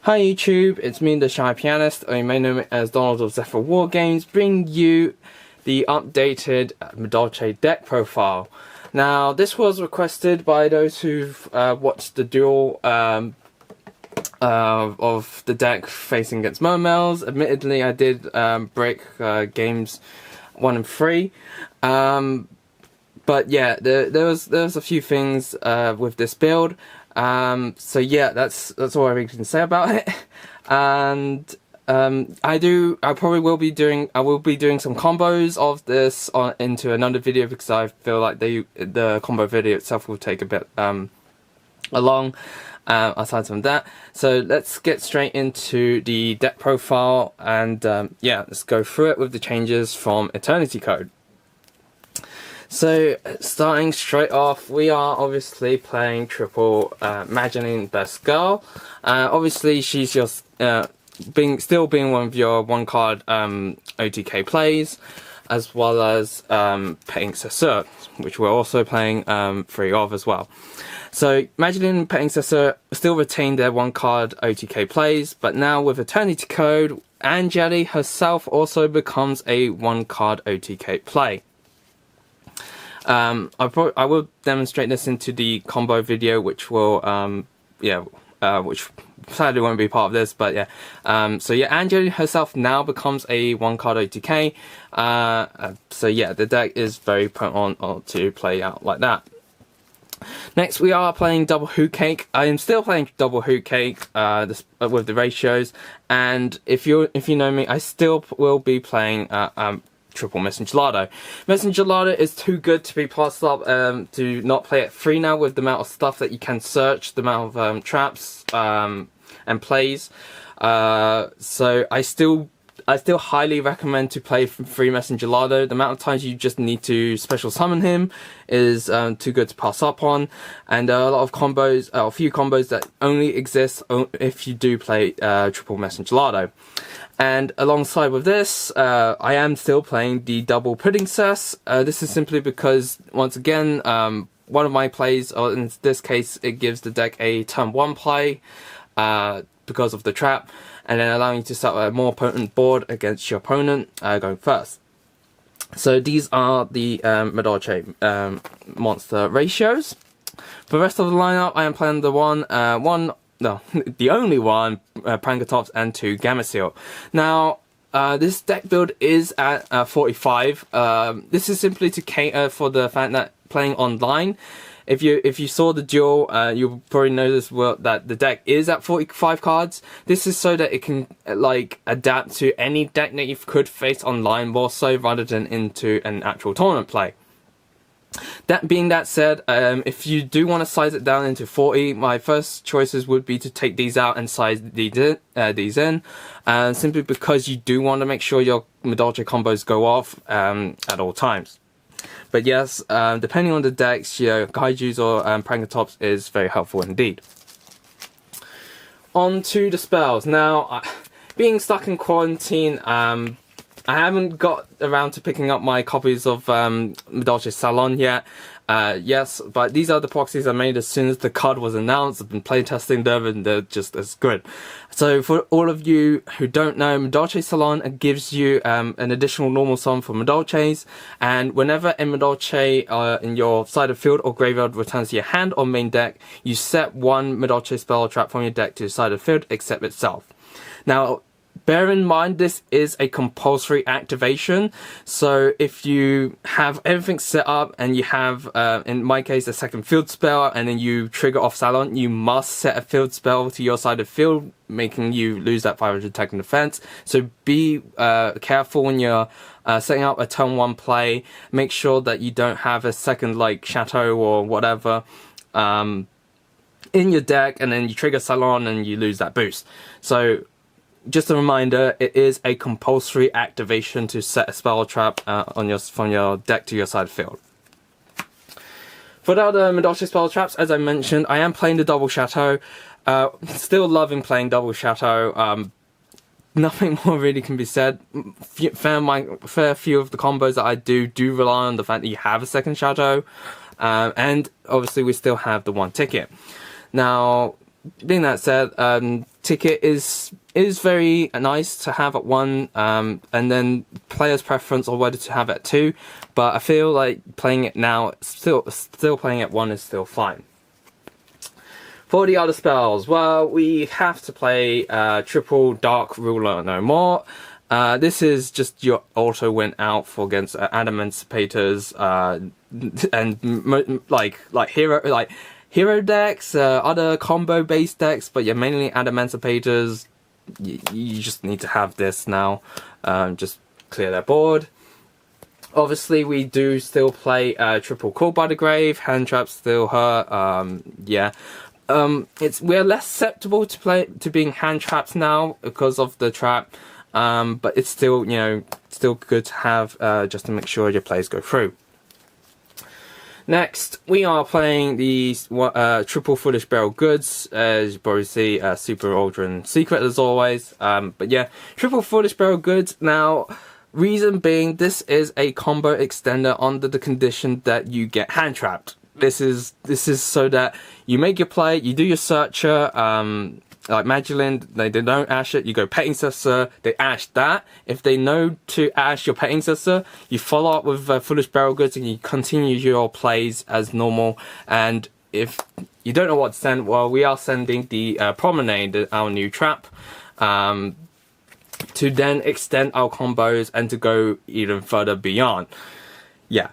Hi YouTube, it's me, the Shy Pianist, or you may know me as Donald of Zephyr War Games, bringing you the updated Madolche deck profile. Now, this was requested by those who've watched the duel of the deck facing against Momels. Admittedly, I did break games 1 and 3. But yeah, there was a few things with this build. So yeah, that's all I really can say about it. And I will be doing some combos of this into another video, because I feel like the combo video itself will take a bit long. Aside from that, so let's get straight into the deck profile, and yeah, let's go through it with the changes from Eternity Code. So, starting straight off, we are obviously playing triple Madolche Best Girl. Obviously, she's just still being one of your one-card OTK plays, as well as Petting Cesseur, which we're also playing 3 of as well. So, Madolche and Petting Cesseur still retain their one-card OTK plays, but now with Eternity Code, Angeli herself also becomes a one-card OTK play. I will demonstrate this into the combo video, which will, which sadly won't be part of this, but yeah. So yeah, Angeli herself now becomes a one-card OTK. So yeah, the deck is very potent on to play out like that. Next, we are playing Double Hoot Cake. I am still playing Double Hoot Cake with the ratios, and if you know me, I still will be playing Triple Messengelado. Messengelado is too good to be passed up to not play it free now, with the amount of stuff that you can search, the amount of traps and plays. So I still highly recommend to play free Messengelado. The amount of times you just need to special summon him is too good to pass up on, and there are a lot of combos, a few combos that only exist if you do play Triple Messengelado. And alongside with this, I am still playing the Double Pudding Cess. This is simply because, once again, one of my plays, or in this case, it gives the deck a turn 1 play because of the trap, and then allowing you to set a more potent board against your opponent going first. So these are the Madolche monster ratios. For the rest of the lineup, I am playing the the only one, Prangatops and 2 Gameciel. Now, this deck build is at 45. This is simply to cater for the fact that playing online, if you saw the duel, you'll probably notice that the deck is at 45 cards. This is so that it can adapt to any deck that you could face online more so, rather than into an actual tournament play. That being that said, if you do want to size it down into 40, my first choices would be to take these out and size these in, simply because you do want to make sure your Madolche combos go off at all times. But yes, depending on the decks, Kaijus or Prangatops is very helpful indeed. On to the spells. Now, being stuck in quarantine, I haven't got around to picking up my copies of Madolche Salon yet. Yes, but these are the proxies I made as soon as the card was announced. I've been playtesting them, and they're just as good. So for all of you who don't know, Madolche Salon gives you an additional normal summon for Madolches, and whenever a Madolche in your side of field or graveyard returns to your hand or main deck, you set 1 Madolche spell or trap from your deck to the side of the field except itself. Now, bear in mind, this is a compulsory activation, so if you have everything set up and you have, in my case, a second field spell, and then you trigger off Salon, you must set a field spell to your side of field, making you lose that 500 attack and defense. So be careful when you're setting up a turn 1 play. Make sure that you don't have a second, Chateau or whatever, in your deck, and then you trigger Salon and you lose that boost. So, just a reminder, it is a compulsory activation to set a spell trap from your deck to your side field. For the other Madolche spell traps, as I mentioned, I am playing the Double Chateau. Still loving playing Double Chateau. Nothing more really can be said. Fair few of the combos that I do rely on the fact that you have a second Chateau. And obviously we still have the 1 ticket. Now, being that said, ticket is very nice to have at 1, and then player's preference or whether to have it at 2. But I feel like playing it now, still playing at 1 is still fine. For the other spells, well, we have to play triple Dark Ruler No More. This is just your auto win out for against Emancipators and like hero decks, other combo based decks, but yeah, mainly Emancipators. You just need to have this now. Just clear their board. Obviously, we do still play triple Call by the Grave. Hand traps still hurt. Yeah. We're less susceptible to being hand traps now because of the trap. But it's still, still good to have just to make sure your plays go through. Next, we are playing the triple Foolish Barrel Goods, as you probably see, Super Aldrin Secret as always. But yeah, triple Foolish Barrel Goods. Now, reason being, this is a combo extender under the condition that you get hand trapped. This is so that you make your play, you do your searcher, like Magdalene, they don't ash it, you go Petting Cessor, they ash that. If they know to ash your Petting Cessor, you follow up with Foolish Barrel Goods and you continue your plays as normal. And if you don't know what to send, well, we are sending the Promenade, our new trap, to then extend our combos and to go even further beyond. Yeah.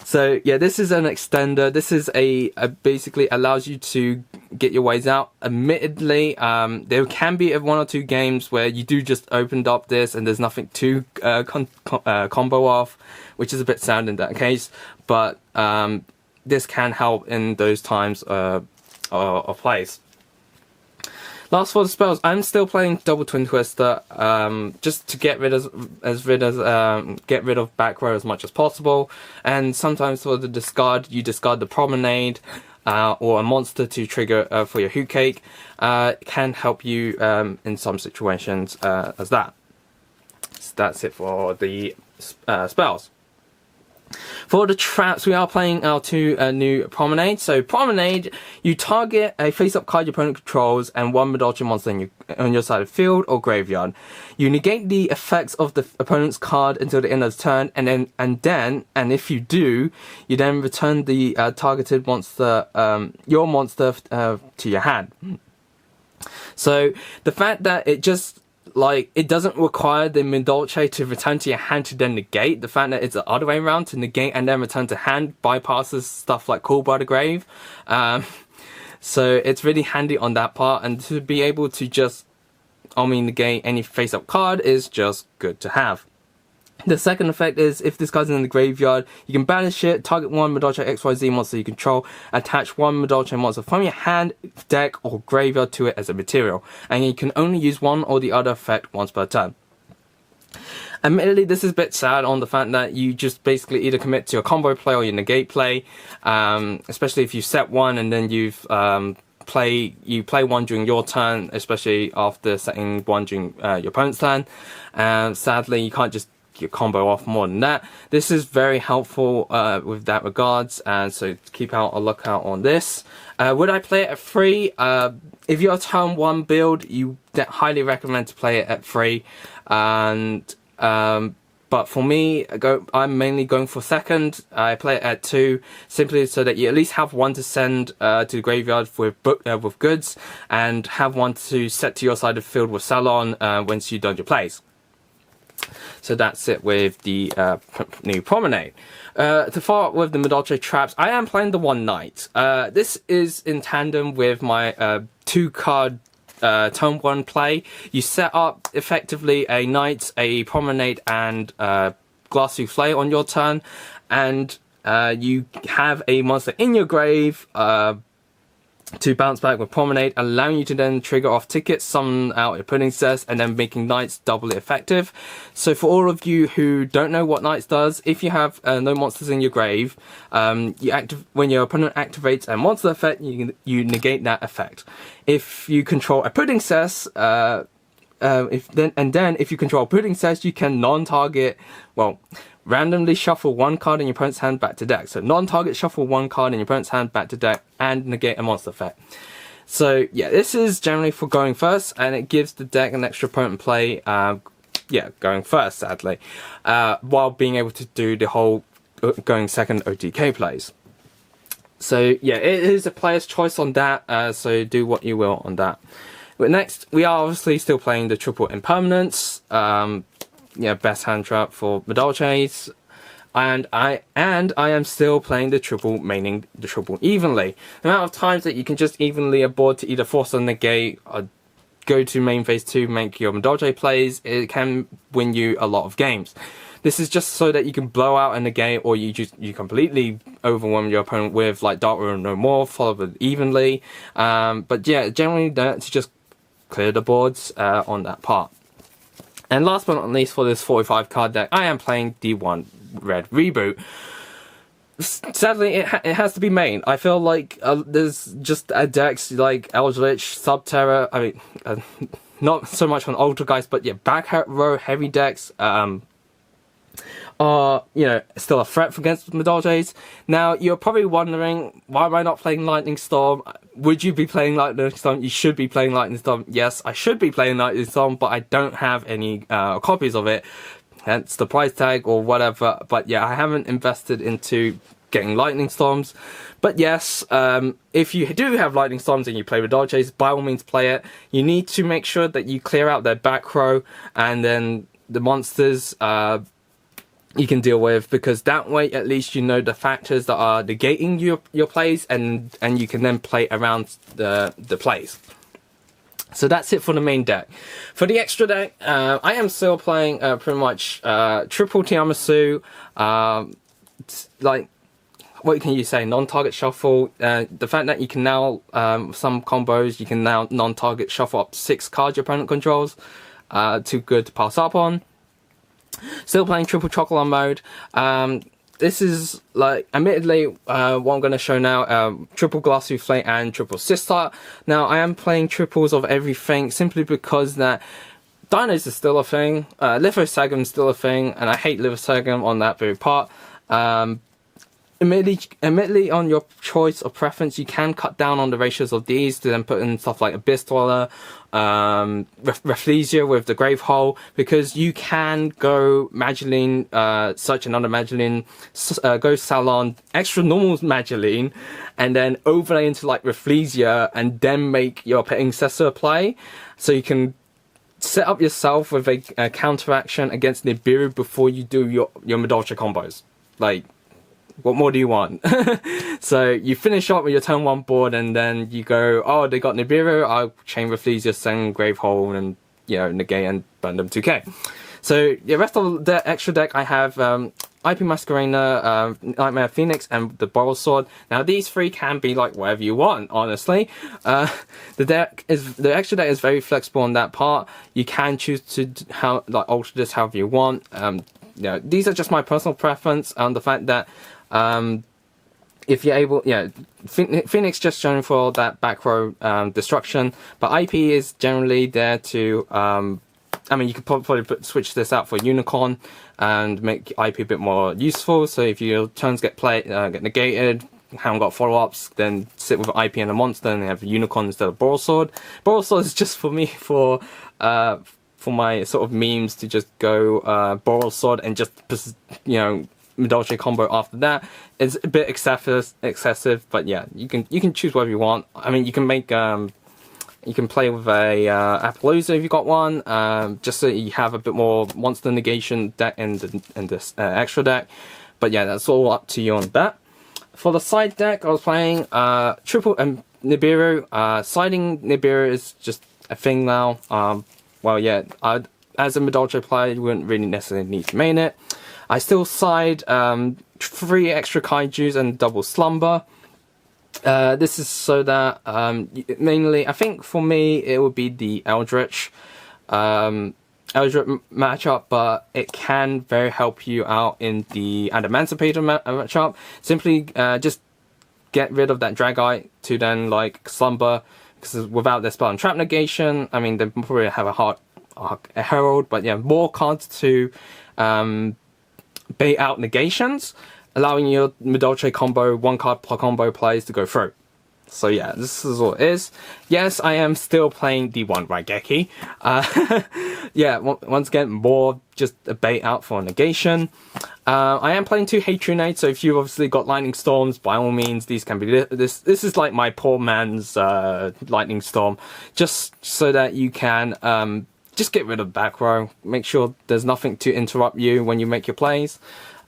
So yeah, this is an extender. This is a basically allows you to get your ways out. Admittedly, there can be 1 or 2 games where you do just opened up this and there's nothing to combo off, which is a bit sad in that case. But this can help in those times of plays. Last for the spells, I'm still playing Double Twin Twister, just to get rid of back row as much as possible. And sometimes for the discard, you discard the Promenade or a monster to trigger for your Hoot Cake. Can help you in some situations as that. So that's it for the spells. For the traps, we are playing our 2 new Promenade. So Promenade, you target a face-up card your opponent controls and 1 Madolche monster on your side of field or graveyard. You negate the effects of the opponent's card until the end of the turn, and if you do, you then return the targeted monster, your monster, to your hand. So the fact that it just it doesn't require the Madolche to return to your hand to then negate. The fact that it's the other way around, to negate and then return to hand, bypasses stuff like Call by the Grave. So it's really handy on that part, and to be able to just, negate any face-up card is just good to have. The second effect is, if this card's in the graveyard, you can banish it, target 1 Madolche XYZ monster you control, attach 1 Madolche monster from your hand, deck, or graveyard to it as a material, and you can only use one or the other effect once per turn. Admittedly, this is a bit sad on the fact that you just basically either commit to your combo play or your negate play, especially if you set 1 and then you play 1 during your turn, especially after setting 1 during your opponent's turn. Sadly, you can't just your combo off more than that. This is very helpful with that regards, and so keep a lookout on this. Would I play it at 3? If you're a turn 1 build, you highly recommend to play it at 3. And but for me, I'm mainly going for 2nd. I play it at 2, simply so that you at least have 1 to send to the graveyard with goods, and have 1 to set to your side of the field with Salon once you've done your plays. So that's it with the new Promenade. To follow up with the Madolche traps, I am playing the 1 Knight. This is in tandem with my 2-card turn 1 play. You set up effectively a Knight, a Promenade, and Glass Souffle on your turn, and you have a monster in your grave to bounce back with Promenade, allowing you to then trigger off tickets, summon out a Pudding Cess, and then making Knights doubly effective. So for all of you who don't know what Knights does, if you have no monsters in your grave, when your opponent activates a monster effect, you negate that effect. If you control a Pudding Cess, if you control Pudding Cess, you can non-target, randomly shuffle 1 card in your opponent's hand back to deck. So non-target shuffle 1 card in your opponent's hand back to deck and negate a monster effect. So yeah, this is generally for going first, and it gives the deck an extra potent play, going first, sadly, while being able to do the whole going second OTK plays. So yeah, it is a player's choice on that, so do what you will on that. But next, we are obviously still playing the triple Impermanence, best hand trap for Madolche's. And I am still playing the triple, maining the triple evenly. The amount of times that you can just evenly aboard to either force or negate or go to main phase 2, make your Madolche plays, it can win you a lot of games. This is just so that you can blow out a negate, or you completely overwhelm your opponent with like Dark Room No More, followed with evenly. But yeah, generally to just clear the boards on that part. And last but not least, for this 45 card deck, I am playing D1 Red Reboot. Sadly, it has to be main. I feel like there's just decks like Eldritch, Subterra, I mean, not so much on Ultra but yeah, back row heavy decks are, still a threat against Madolche's. Now, you're probably wondering, why am I not playing Lightning Storm? Would you be playing Lightning Storm? You should be playing Lightning Storm. Yes, I should be playing Lightning Storm, but I don't have any copies of it. Hence the price tag or whatever. But yeah, I haven't invested into getting Lightning Storms. But yes, if you do have Lightning Storms and you play with Madolche's, by all means play it. You need to make sure that you clear out their back row, and then the monsters you can deal with, because that way at least you know the factors that are negating your plays, and you can then play around the plays. So that's it for the main deck. For the extra deck, I am still playing pretty much triple Tiramisu, like, what can you say, non-target shuffle. The fact that you can now, some combos, you can now non-target shuffle up 6 cards your opponent controls, too good to pass up on. Still playing triple chocolate mode. This is, like, admittedly, what I'm going to show now, triple glass souffle and triple sister. Now, I am playing triples of everything simply because that Dinos is still a thing, Lithosagum is still a thing, and I hate Lithosagum on that very part. Admittedly, on your choice or preference, you can cut down on the ratios of these to then put in stuff like Abyss Dweller, Rafflesia with the Grave Hole, because you can go Mageline, search another Mageline, go Salon, extra normal Mageline, and then overlay into like Rafflesia, and then make your Petting-Cessor play. So you can set up yourself with a counteraction against Nibiru before you do your Madolche combos. Like, what more do you want? So you finish up with your turn 1 board, and then you go, oh, they got Nibiru, I'll chain Rafflesia, send Grave Hole, and negate and burn them 2k. So the rest of the extra deck, I have IP Masquerena, Nightmare Phoenix, and the Boral Sword. Now these 3 can be like whatever you want, honestly. The extra deck is very flexible on that part. You can choose to alter this however you want. These are just my personal preference on the fact that if you're able, Phoenix just generally for that back row destruction, but IP is generally there to, you could probably switch this out for Unicorn and make IP a bit more useful. So if your turns get negated, haven't got follow-ups, then sit with IP and a monster and have Unicorn instead of Boral Sword. Boral Sword is just for me for my sort of memes to just go Boral Sword and just Madolche combo after that. It's a bit excessive, but yeah, you can choose whatever you want. I mean, you can make you can play with a Appaloosa if you got one, just so you have a bit more monster negation deck in this extra deck. But yeah, that's all up to you on that. For the side deck, I was playing triple Nibiru. Siding Nibiru is just a thing now. Well, yeah, as a Madolche player, you wouldn't really necessarily need to main it. I still side 3 extra Kaijus and double Slumber. This is so that, mainly, I think for me, it would be the Eldritch matchup, but it can very help you out in the Adamantipator matchup. Simply just get rid of that Dragite to then, like, Slumber, because without their spell and trap negation, I mean, they probably have a Herald, but yeah, more cards to bait out negations, allowing your Madolche combo, 1 card per combo plays to go through. So yeah, this is all it is. Yes, I am still playing the one Raigeki. Yeah, once again, more just a bait out for negation. I am playing 2 Hatronades, so if you've obviously got Lightning Storms, by all means, these can be... This is like my poor man's Lightning Storm, just so that you can just get rid of back row, make sure there's nothing to interrupt you when you make your plays.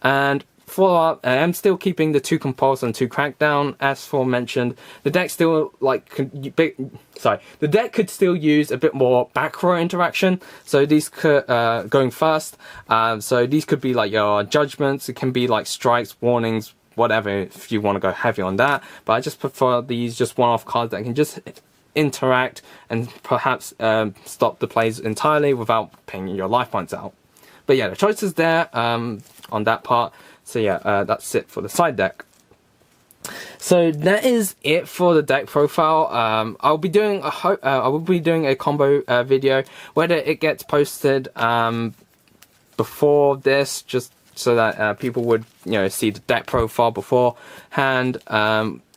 And follow-up, I am still keeping the 2 Compulse and 2 Crackdown, as aforementioned. The deck still, like, the deck could still use a bit more back row interaction, so these could, going first, so these could be like your judgments, it can be like strikes, warnings, whatever, if you want to go heavy on that, but I just prefer these just one-off cards that can just interact and perhaps stop the plays entirely without paying your life points out. But yeah, the choice is there on that part. So yeah, that's it for the side deck. So that is it for the deck profile. I'll be doing I will be doing a combo video. Whether it gets posted before this, just so that people would, you know, see the deck profile beforehand.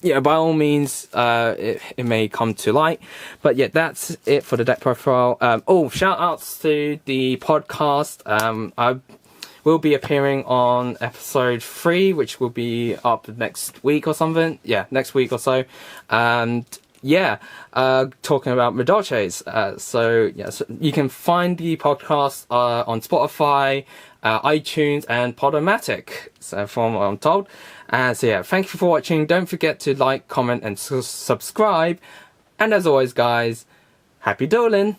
Yeah, by all means, it may come to light. But yeah, that's it for the deck profile. Oh, shout outs to the podcast. I will be appearing on episode 3, which will be up next week or something. Yeah, next week or so. And yeah, talking about Madolches. So yeah, so you can find the podcast on Spotify, iTunes, and Podomatic, so from what I'm told. So yeah, thank you for watching. Don't forget to like, comment, and subscribe. And as always, guys, happy dueling!